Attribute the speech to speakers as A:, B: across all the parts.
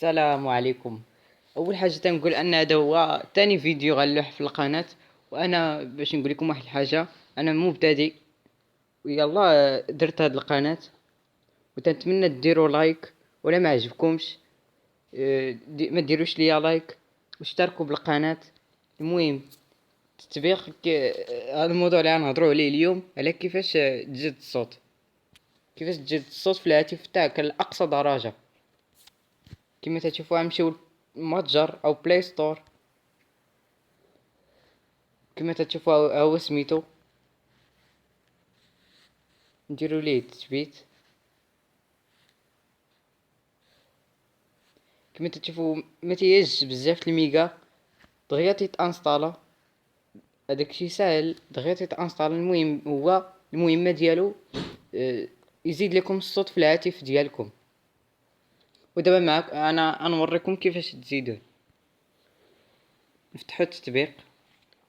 A: السلام عليكم. اول حاجه تنقول ان هذا هو ثاني فيديو غنلوح في القناه، وانا باش نقول لكم واحد الحاجه، انا مبتدئ ويلا درت هاد القناه، وتنتمنى ديروا لايك، ولا ما عجبكمش ما ديروش ليا لايك واشتركوا بالقناه. المهم التطبيق هذا الموضوع اللي غنهضروا عليه اليوم، على كيفاش تجد الصوت، كيفاش تجد الصوت في الهاتف تاعك لاقصى درجه. كما تشوفوا غنمشيو متجر او بلاي ستور، كما تشوفوا هو سميتو، نديرو ليه تثبيت. كما تشوفوا ما تيهزش بزاف الميغا، دغيا تيتانستالا، هذاك شي ساهل دغيا تيتانستالا. المهم هو المهمه ديالو يزيد لكم الصوت في الهاتف ديالكم. ودابا معك انا نوريكم كيفاش تزيدوه. نفتحوا التطبيق،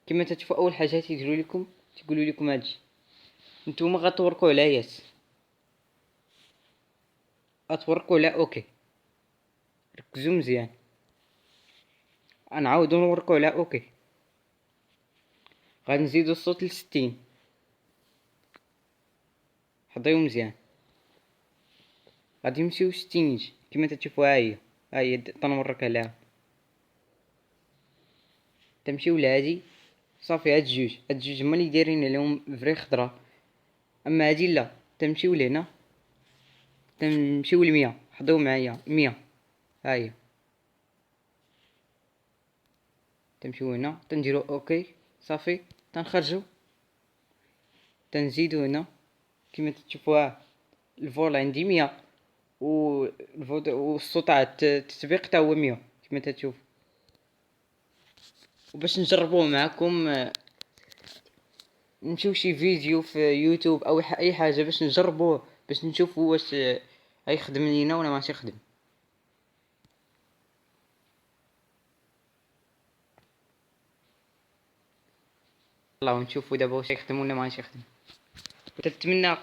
A: كما تشوفوا اول حاجه تيديروا لكم تيقولوا لكم هادشي، نتوما غتوركوا على يس، غتوركوا على اوكي. ركزوا مزيان، غنعاودو نوركو على اوكي. غنزيدو الصوت ل60، حضيو مزيان. غادي نمشيو 60 يجي كما تشوفوا. ها هي تنورك عليها. تمشيو لهادي صافي. هاد الجوج هما اللي دايرين عليهم فري خضرا، اما هادي لا. تمشيو لهنا، تمشيو ل100. حضيو معايا 100. ها هي. تمشيو هنا تنديرو اوكي صافي. تنخرجو تنزيدو هنا كما تشوفوا. الفول عندي 100 والصوت تاع التطبيق تا هو 100 كما تشوف. وباش نجربوه معكم نمشيو شي فيديو في يوتيوب او اي حاجه باش نجربوه، باش نشوفوا واش غيخدم لينا ولا ماشي يخدم. يلا ونشوفوا دابا واش يخدم ولا ماشي يخدم. نتمنى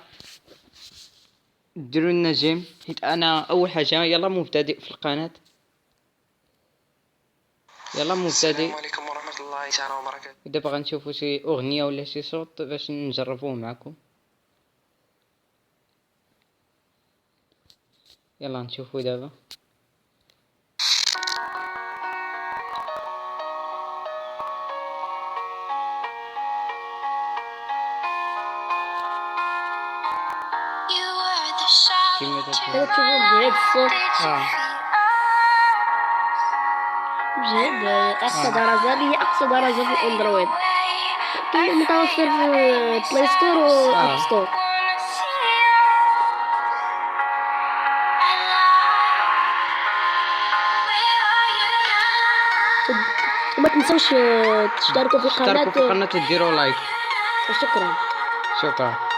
A: ديروا لنا جيم، حيت انا اول حاجه يلا مبتدئ في القناه. يلا مبتدئ.
B: السلام عليكم ورحمة الله تعالى وبركاته.
A: ودابا غنشوفوا شي اغنيه ولا شي صوت باش نجربوه معكم. يلا نشوفوا دابا. كيما
C: هذا تشوفوا مجهد الصوت، مجهد أقصى درجة، اللي هي أقصى درجة في الأندرويد، متوفر في بلاي ستور وأب ستور. وما تنسوش تشتركوا في القناة
A: وديروا لايك.
C: شكرا.
A: شكرا.